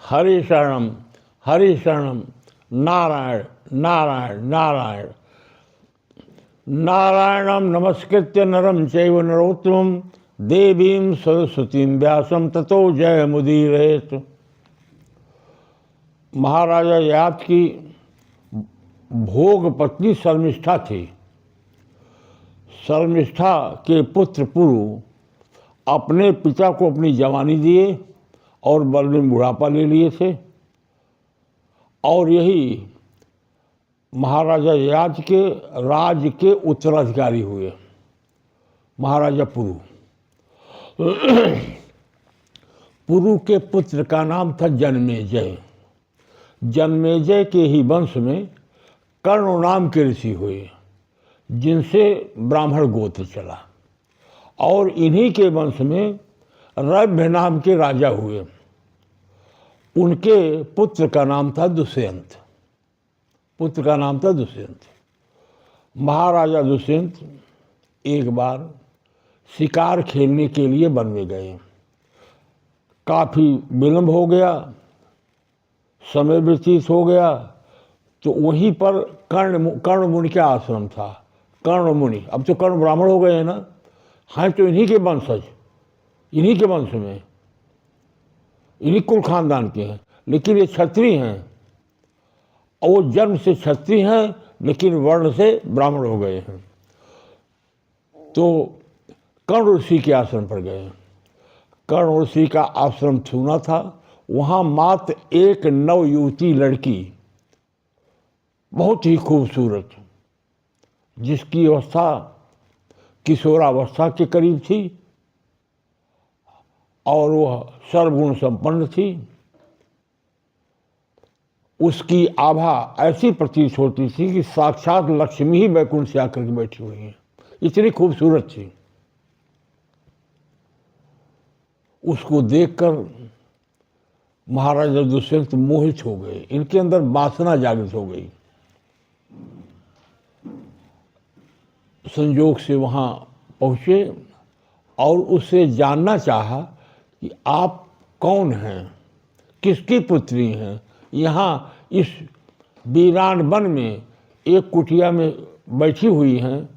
हरि शरणम हरि शरणम, नारायण नारायण नारायण। नारायणं नमस्कृत्य नरं चैव नरोत्तमं देवीं सरस्वतीं व्यासं ततो जयमुदीरयेत्। महाराजा ययाति की भोग पत्नी शर्मिष्ठा थी। शर्मिष्ठा के पुत्र पुरु अपने पिता को अपनी जवानी दिए और बल में बुढ़ापा ले लिए थे, और यही महाराजा ययाति के राज के उत्तराधिकारी हुए। महाराजा पुरु पुरु के पुत्र का नाम था जन्मेजय। जन्मेजय के ही वंश में कर्ण नाम के ऋषि हुए, जिनसे ब्राह्मण गोत्र चला, और इन्हीं के वंश में रभ्य नाम के राजा हुए। उनके पुत्र का नाम था दुष्यंत। पुत्र का नाम था दुष्यंत। महाराजा दुष्यंत एक बार शिकार खेलने के लिए वन में गए। काफ़ी विलंब हो गया, समय व्यतीत हो गया, तो वहीं पर कर्ण मुनि का आश्रम था। कर्ण मुनि, अब तो कर्ण ब्राह्मण हो गए हैं ना, हैं तो इन्हीं के वंशज, इन्हीं के वंश में, इन्हीं कुल खानदान के हैं, लेकिन ये क्षत्रिय हैं। और वो जन्म से क्षत्रिय हैं, लेकिन वर्ण से ब्राह्मण हो गए हैं। तो कर्ण ऋषि के आश्रम पर गए। कर्ण ऋषि का आश्रम छूना था। वहाँ मात्र एक नवयुवती लड़की, बहुत ही खूबसूरत, जिसकी अवस्था किशोरावस्था के करीब थी, और वह सर्वगुण संपन्न थी। उसकी आभा ऐसी प्रतीत होती थी कि साक्षात लक्ष्मी ही बैकुंठ से आकर के बैठी हुई है, इतनी खूबसूरत थी। उसको देखकर महाराजा दुष्यंत मोहित हो गए। इनके अंदर वासना जागृत हो गई। संयोग से वहाँ पहुँचे और उससे जानना चाहा कि आप कौन हैं, किसकी पुत्री हैं। यहाँ इस वीरान वन में एक कुटिया में बैठी हुई हैं,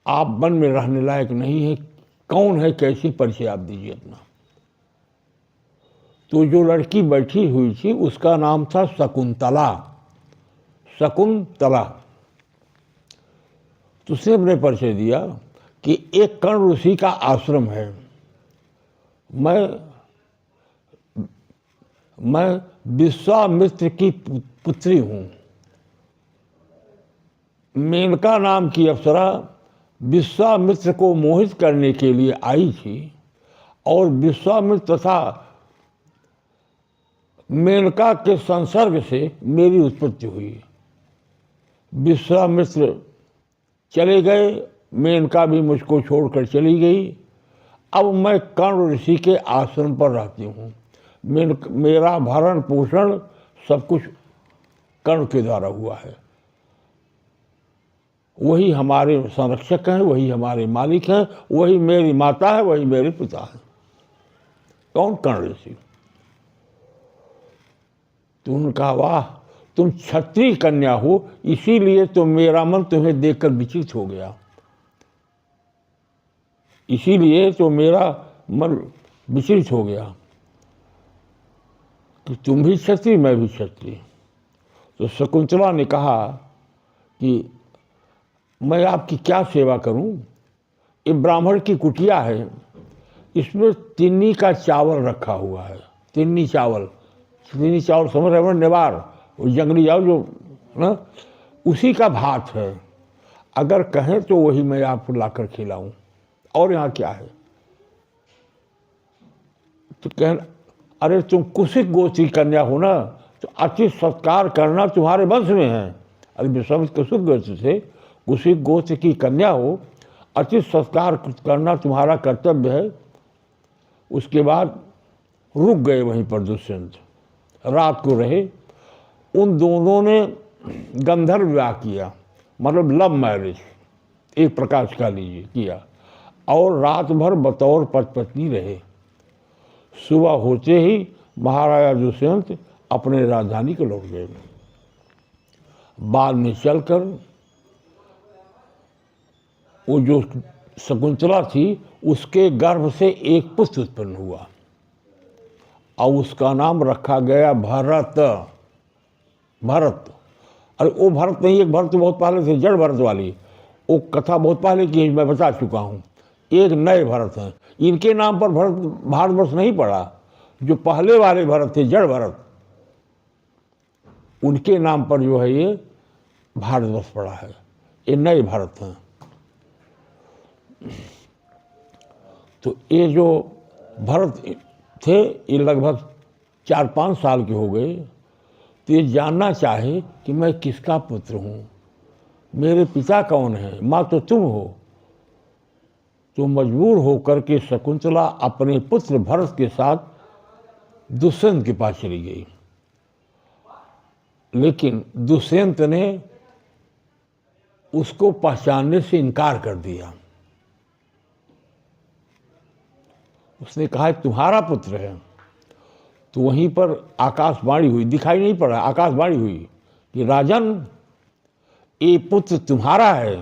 आप वन में रहने लायक नहीं है। कौन है, कैसी, परिचय आप दीजिए अपना। तो जो लड़की बैठी हुई थी उसका नाम था शकुंतला। शकुंतला। तो उसने अपने परिचय दिया कि एक कर्ण ऋषि का आश्रम है, मैं विश्वामित्र की पुत्री हूँ। मेनका नाम की अप्सरा विश्वामित्र को मोहित करने के लिए आई थी, और विश्वामित्र तथा मेनका के संसर्ग से मेरी उत्पत्ति हुई। विश्वामित्र चले गए, मेनका भी मुझको छोड़कर चली गई। अब मैं कर्ण ऋषि के आश्रम पर रहती हूँ। मेरा भरण पोषण सब कुछ कर्ण के द्वारा हुआ है। वही हमारे संरक्षक हैं, वही हमारे मालिक हैं, वही मेरी माता है, वही मेरे पिता हैं। कौन? कर्ण ऋषि। तो उन्होंने कहा, वाह, तुम क्षत्रिय कन्या हो, इसीलिए तो मेरा मन तुम्हें देखकर विचलित हो गया। इसीलिए तो मेरा मन विचलित हो गया कि तुम भी क्षत्रिय, मैं भी क्षत्रिय। तो शकुंतला ने कहा कि मैं आपकी क्या सेवा करूं? ये ब्राह्मण की कुटिया है, इसमें तिन्नी का चावल रखा हुआ है। तिन्नी चावल, तिन्नी चावल समझ रहे हो, निवार, वो जंगली चावल जो ना, उसी का भात है। अगर कहें तो वही मैं आपको लाकर खिलाऊं, और यहाँ क्या है? तो कहें, अरे तुम कुशिक गोत्र की कन्या हो ना, तो अति सत्कार करना तुम्हारे वंश में है। अरे विश्वामित्र कुशिक गोत्र से, कुशिक गोत्र की कन्या हो, अति सत्कार करना तुम्हारा कर्तव्य है। उसके बाद रुक गए वहीं पर दुष्यंत, रात को रहे। उन दोनों ने गंधर्व विवाह किया, मतलब लव मैरिज एक प्रकार का लीजिए किया, और रात भर बतौर पति पत्नी रहे। सुबह होते ही महाराजा दुष्यंत अपने राजधानी को लौट गए। बाद में चलकर वो जो शकुंतला थी उसके गर्भ से एक पुत्र उत्पन्न हुआ और उसका नाम रखा गया भरत। भरत, अरे वो भरत नहीं, एक भरत बहुत पहले से, जड़ भरत वाली वो कथा बहुत पहले की मैं बता चुका हूँ। एक नए भरत हैं, इनके नाम पर भरत भारतवर्ष नहीं पड़ा। जो पहले वाले भरत थे, जड़ भरत, उनके नाम पर जो है ये भारतवर्ष पड़ा है। ये नए भारत हैं। तो ये जो भरत थे ये लगभग 4-5 साल के हो गए। तो ये जानना चाहे कि मैं किसका पुत्र हूँ, मेरे पिता कौन है, माँ तो तुम हो। तो मजबूर होकर के शकुंतला अपने पुत्र भरत के साथ दुष्यंत के पास चली गई। लेकिन दुष्यंत ने उसको पहचानने से इनकार कर दिया। उसने कहा तुम्हारा पुत्र है। तो वहीं पर आकाशवाणी हुई, दिखाई नहीं पड़ा, आकाशवाणी हुई कि राजन ये पुत्र तुम्हारा है।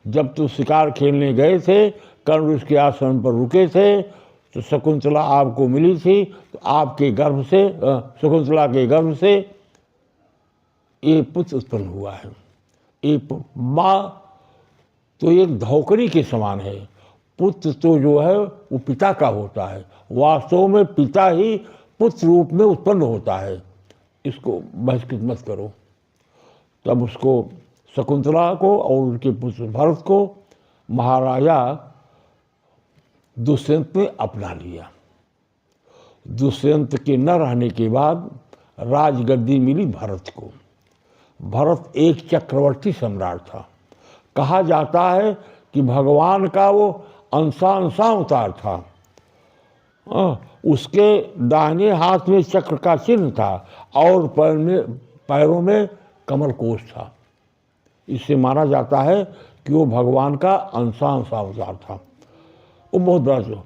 जब तुम शिकार खेलने गए थे, कर्ण उसके आश्रम पर रुके थे, तो शकुंतला आपको मिली थी। तो आपके गर्भ से, शकुंतला के गर्भ से ये पुत्र उत्पन्न हुआ है। ये माँ तो एक धौकरी के समान है, पुत्र तो जो है वो पिता का होता है। वास्तव में पिता ही पुत्र रूप में उत्पन्न होता है। इसको बहिष्कृत मत करो। तब उसको शकुंतला को और उनके पुत्र भरत को महाराजा दुष्यंत ने अपना लिया। दुष्यंत के न रहने के बाद राजगद्दी मिली भरत को। भरत एक चक्रवर्ती सम्राट था। कहा जाता है कि भगवान का वो अंशांशा अवतार था। उसके दाहिने हाथ में चक्र का चिन्ह था और पैरों में कमल कोश था। इससे माना जाता है कि वो भगवान का अंशांशा अवतार था। वो बहुत बड़ा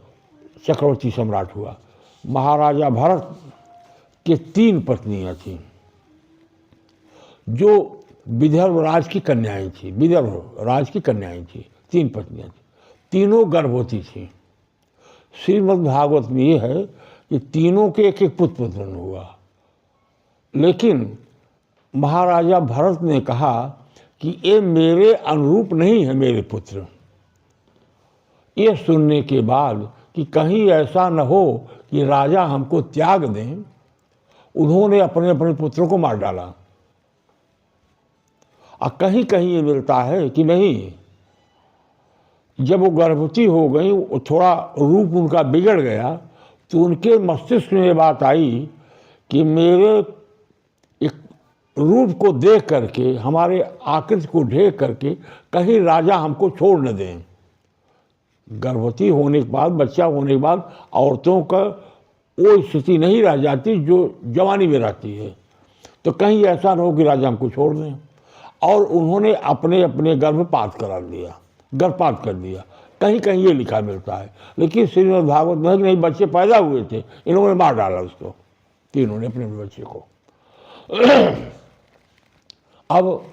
चक्रवर्ती सम्राट हुआ। महाराजा भरत के 3 पत्नियां थीं जो विदर्भ राज की कन्याएं थी। विदर्भ राज की कन्याएं थी, 3 पत्नियां थी, तीनों गर्भवती थी। श्रीमद् भागवत में ये है कि तीनों के एक एक पुत्र उत्पन्न हुआ। लेकिन महाराजा भरत ने कहा कि ये मेरे अनुरूप नहीं है मेरे पुत्र। ये सुनने के बाद कि कहीं ऐसा न हो कि राजा हमको त्याग दें, उन्होंने अपने अपने पुत्रों को मार डाला। और कहीं कहीं ये मिलता है कि नहीं, जब वो गर्भवती हो गई, थोड़ा रूप उनका बिगड़ गया, तो उनके मस्तिष्क में ये बात आई कि मेरे एक रूप को देख करके, हमारे आकृति को देख करके कहीं राजा हमको छोड़ न दें। गर्भवती होने के बाद, बच्चा होने के बाद औरतों का वो स्थिति नहीं रह जाती जो जवानी में रहती है। तो कहीं ऐसा न हो कि राजा हमको छोड़ दें। और उन्होंने अपने अपने गर्भपात करा दिया, गर्भपात कर दिया। कहीं कहीं ये लिखा मिलता है। लेकिन श्रीमद् भागवत में नहीं, बच्चे पैदा हुए थे, इन्होंने मार डाला उसको, तीनों ने अपने बच्चे को। अब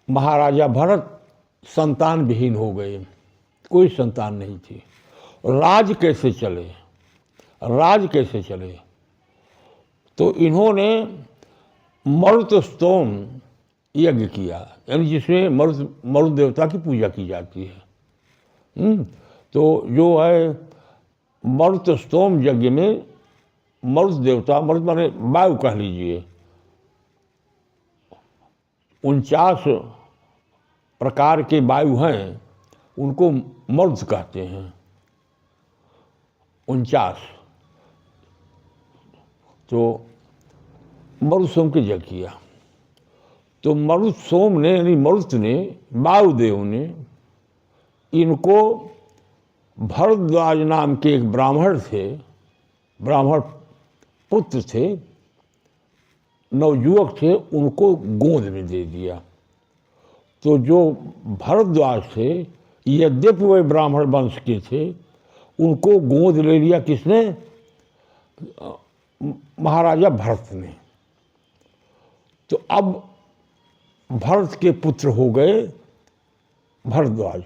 महाराजा भरत संतान विहीन हो गए, कोई संतान नहीं थी। राज कैसे चले, राज कैसे चले? तो इन्होंने मरुतस्तोम यज्ञ किया, यानी जिसमें मरुत देवता की पूजा की जाती है। तो जो है मरुतस्तोम यज्ञ में मरुत देवता, मरुत माने वायु कह लीजिए, 49 प्रकार के वायु हैं, उनको मरुत कहते हैं, 49। तो मरुत सोम के यज्ञ किया। तो मरुत सोम ने, यानी मरुत ने, वायुदेव ने इनको भरद्वाज नाम के एक ब्राह्मण थे, ब्राह्मण पुत्र थे, नवयुवक थे, उनको गोद में दे दिया। तो जो भरद्वाज थे, यद्यपि वे ब्राह्मण वंश के थे, उनको गोद ले लिया किसने? महाराजा भरत ने। तो अब भरत के पुत्र हो गए भरद्वाज।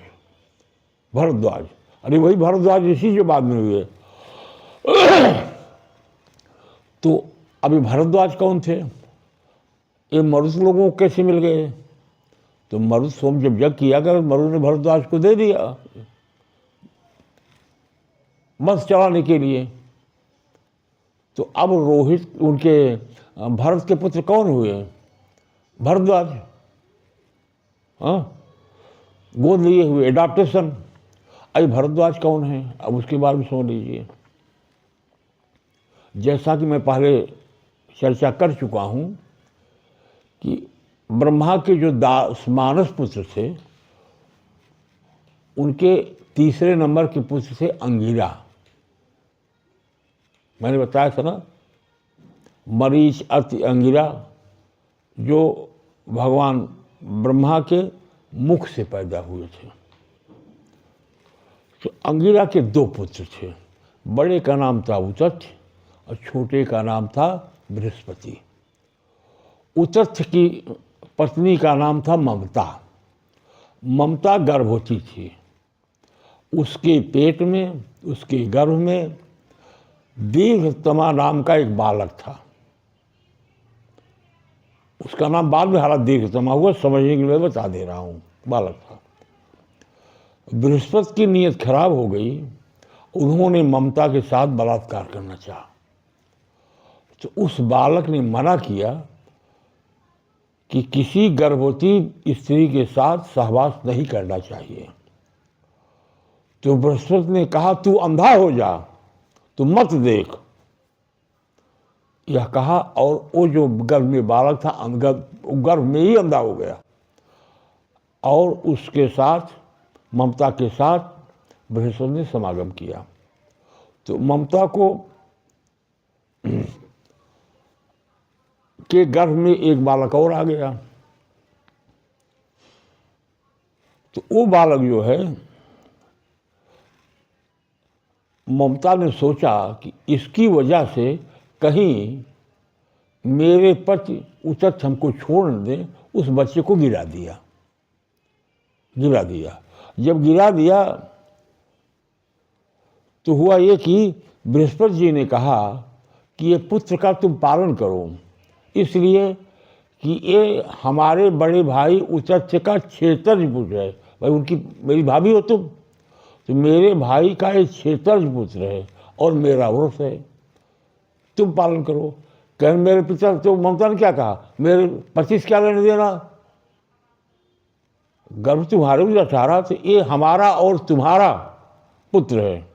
भरद्वाज, अरे वही भरद्वाज इसी जो बाद में हुए। तो अभी भरद्वाज कौन थे? ये मरुत लोगों को कैसे मिल गए? तो मरुत सोम जब यज्ञ किया कर मरुत ने भरद्वाज को दे दिया वंश चलाने के लिए। तो अब रोहित उनके भरत के पुत्र कौन हुए? भरद्वाज। हाँ, गोद लिए हुए, एडाप्टेशन। अभी भरद्वाज कौन है अब उसके बारे में सुन लीजिए। जैसा कि मैं पहले चर्चा कर चुका हूँ कि ब्रह्मा के जो मानस पुत्र थे उनके तीसरे नंबर के पुत्र थे अंगिरा। मैंने बताया था ना, मरीच अति अंगिरा, जो भगवान ब्रह्मा के मुख से पैदा हुए थे। तो अंगिरा के दो पुत्र थे, बड़े का नाम था उतथ और छोटे का नाम था बृहस्पति। उतथ की पत्नी का नाम था ममता। ममता गर्भवती थी। उसके पेट में, उसके गर्भ में दीर्घतमा नाम का एक बालक था। उसका नाम बाद में हालात दीर्घतमा हुआ, समझने के लिए बता दे रहा हूँ। बालक था। बृहस्पति की नीयत खराब हो गई, उन्होंने ममता के साथ बलात्कार करना चाहा। तो उस बालक ने मना किया कि किसी गर्भवती स्त्री के साथ सहवास नहीं करना चाहिए। तो बृहस्पति ने कहा तू अंधा हो जा, तू मत देख। यह कहा और वो जो गर्भ में बालक था गर्भ में ही अंधा हो गया और उसके साथ, ममता के साथ बृहस्पति ने समागम किया। तो ममता को के गर्भ में एक बालक और आ गया। तो वो बालक जो है, ममता ने सोचा कि इसकी वजह से कहीं मेरे पति उतथ हमको छोड़ न दे, उस बच्चे को गिरा दिया। जब गिरा दिया तो हुआ ये कि बृहस्पति जी ने कहा कि ये पुत्र का तुम पालन करो, इसलिए कि ये हमारे बड़े भाई उतथ का क्षेत्रज पुत्र है। भाई उनकी मेरी भाभी हो तुम, तो मेरे भाई का एक क्षेत्रज पुत्र है और मेरा वंश है, तुम पालन करो। कह मेरे पिता, तो ममता ने क्या कहा, मेरे पति से क्या लेने देना, गर्भ तुम्हारे भी अठारह, तो ये हमारा और तुम्हारा पुत्र है,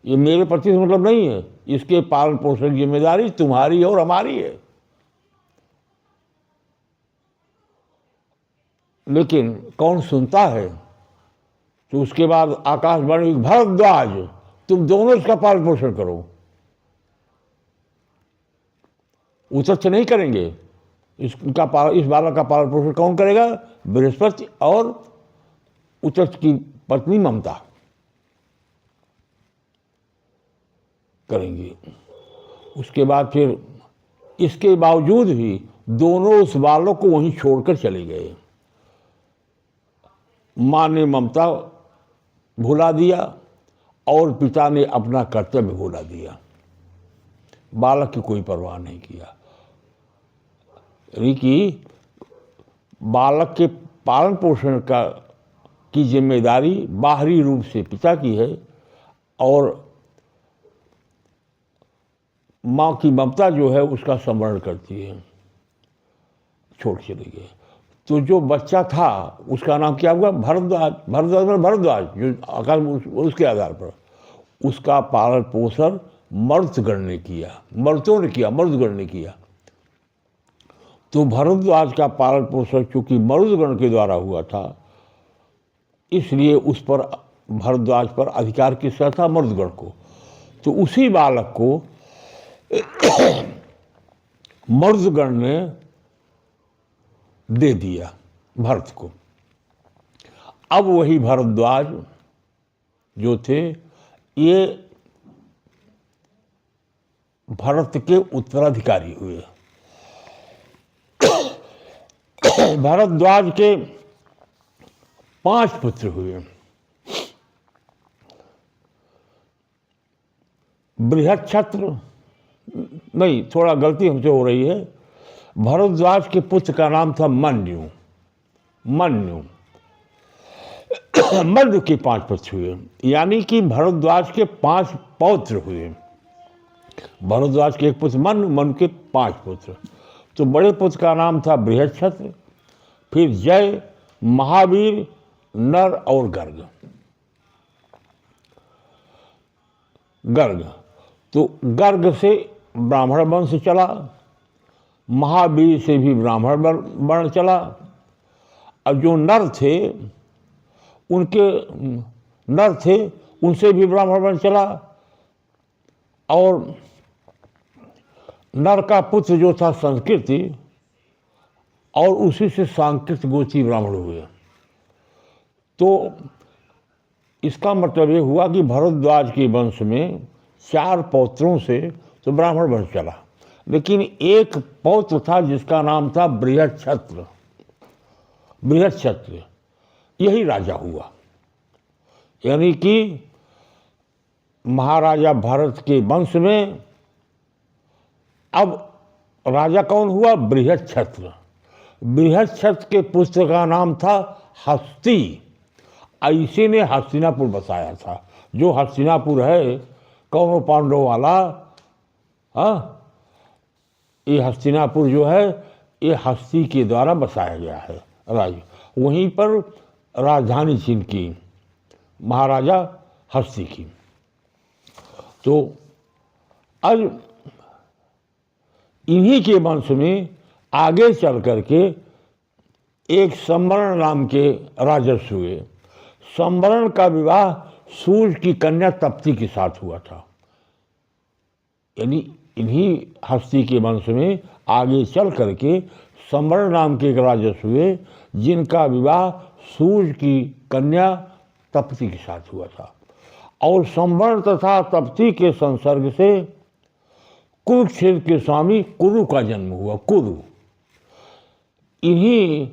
ये मेरे पति से मतलब नहीं है। इसके पालन पोषण की जिम्मेदारी तुम्हारी और हमारी है। लेकिन कौन सुनता है? तो उसके बाद आकाशवाणी, भरद्वाज तुम दोनों इसका पालन पोषण करो। उतथ नहीं करेंगे, इस बालक का पालन पोषण कौन करेगा? बृहस्पति और उतथ की पत्नी ममता करेंगे। उसके बाद फिर इसके बावजूद भी दोनों उस बालक को वहीं छोड़कर चले गए। माँ ने ममता भुला दिया और पिता ने अपना कर्तव्य भुला दिया, बालक की कोई परवाह नहीं किया। यानी कि बालक के पालन पोषण की जिम्मेदारी बाहरी रूप से पिता की है और माँ की ममता जो है उसका स्मरण करती है। छोड़ चले गए। तो जो बच्चा था उसका नाम क्या हुआ? भरद्वाज। भरद्वाज जो आकाश, उसके आधार पर उसका पालन पोषण मर्दगण ने किया, मर्दगण ने किया। तो भरद्वाज का पालन पोषण चूंकि मर्दगण के द्वारा हुआ था, इसलिए उस पर भरद्वाज पर अधिकार किसका था? मर्दगण को। तो उसी बालक को मर्दगण ने दे दिया भरत को। अब वही भरद्वाज जो थे, ये भरत के उत्तराधिकारी हुए। भारद्वाज के 5 पुत्र हुए। बृहच्छत्र, नहीं, थोड़ा गलती हमसे हो रही है। भारद्वाज के पुत्र का नाम था मन्यु। मन्यु के 5 पुत्र हुए, यानी कि भारद्वाज के 5 पौत्र हुए। भारद्वाज के 1 पुत्र मनु, मनु के 5 पुत्र। तो बड़े पुत्र का नाम था बृहच्छत्र, फिर जय, महावीर, नर और गर्ग। गर्ग, तो गर्ग से ब्राह्मण वंश चला, महावीर से भी ब्राह्मण वर्ण चला। अब जो नर थे उनसे भी ब्राह्मण वर्ण चला, और नर का पुत्र जो था संस्कृति, और उसी से सांकृत गोत्री ब्राह्मण हुए। तो इसका मतलब ये हुआ कि भारद्वाज के वंश में 4 पौत्रों से तो ब्राह्मण वंश चला, लेकिन एक पौत्र था जिसका नाम था बृहच्छत्र। बृहच्छत्र यही राजा हुआ, यानी कि महाराजा भरत के वंश में अब राजा कौन हुआ? बृहच्छत्र। बृहच्छत्र के पुत्र का नाम था हस्ती। इसी ने हस्तिनापुर बसाया था, जो हस्तिनापुर है कौरव पांडव वाला। ये हस्तिनापुर जो है ये हस्ती के द्वारा बसाया गया है राज्य। वहीं पर राजधानी चीन की, महाराजा हस्ती की। तो अब इन्हीं के वंश में आगे चल करके एक संवरण नाम के राजर्षि हुए। संवरण का विवाह सूर्य की कन्या तप्ती के साथ हुआ था। यानी इन्हीं हस्ती के वंश में आगे चल करके संवरण नाम के एक राजर्षि हुए, जिनका विवाह सूर्य की कन्या तप्ती के साथ हुआ था। और संवरण तथा तप्ती के संसर्ग से कुरुक्षेत्र के स्वामी कुरु का जन्म हुआ। कुरु, इन्हीं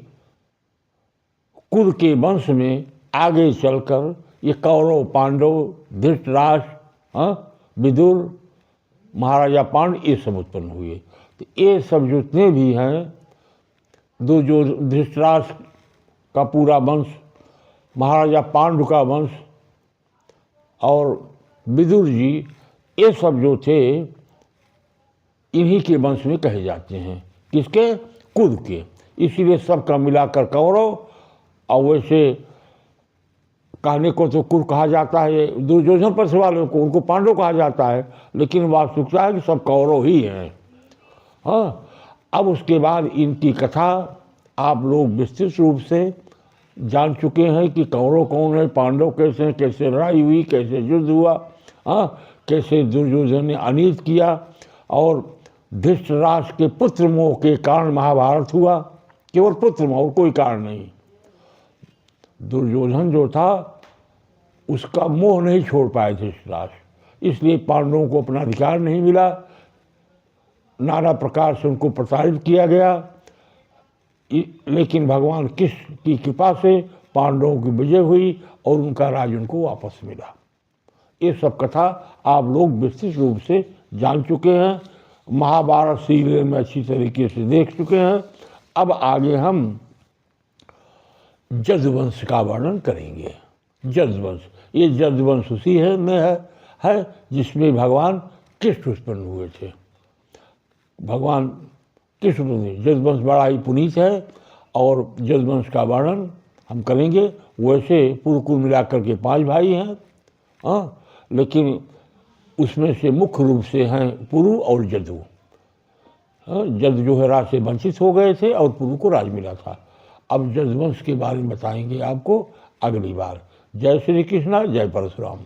कुरु के वंश में आगे चलकर ये कौरव, पांडव, धृतराष्ट्र, विदुर, महाराजा पांडु, ये सब उत्पन्न हुए। तो ये सब जितने भी हैं, जो धृतराष्ट्र का पूरा वंश, महाराजा पांडु का वंश और विदुर जी, ये सब जो थे इन्हीं के वंश में कहे जाते हैं। किसके? कुरु के। इसीलिए सबका मिलाकर कौरव, और वैसे कहने को तो कुरु कहा जाता है, दुर्योधन पर वालों को उनको पांडव कहा जाता है, लेकिन वास्तविकता है कि सब कौरव ही हैं। अब उसके बाद इनकी कथा आप लोग विस्तृत रूप से जान चुके हैं कि कौरव कौन है, पांडव कैसे हैं, कैसे लड़ाई हुई, कैसे युद्ध हुआ, कैसे दुर्योधन ने अनित किया, और धृतराष्ट्र के पुत्र मोह के कारण महाभारत हुआ। केवल पुत्र मोह, और कोई कारण नहीं। दुर्योधन जो था उसका मोह नहीं छोड़ पाए धृतराष्ट्र, इसलिए पांडवों को अपना अधिकार नहीं मिला। नाना प्रकार से उनको प्रताड़ित किया गया, लेकिन भगवान कृष्ण की कृपा से पांडवों की विजय हुई और उनका राज उनको वापस मिला। ये सब कथा आप लोग विस्तृत रूप से जान चुके हैं, महाभारत सीरियल में अच्छी तरीके से देख चुके हैं। अब आगे हम जदुवंश का वर्णन करेंगे। जदुवंश, ये जदुवंश उसी है जिसमें भगवान कृष्ण उत्पन्न हुए थे। भगवान कृष्ण, जदुवंश बड़ा ही पुनीत है, और जदुवंश का वर्णन हम करेंगे। वैसे पूर्व कुल मिलाकर के 5 भाई हैं, लेकिन उसमें से मुख्य रूप से हैं पुरु और जदु। जदु जो है राज से वंचित हो गए थे और पुरु को राज मिला था। अब जदुवंश के बारे में बताएंगे आपको अगली बार। जय श्री कृष्णा, जय परशुराम।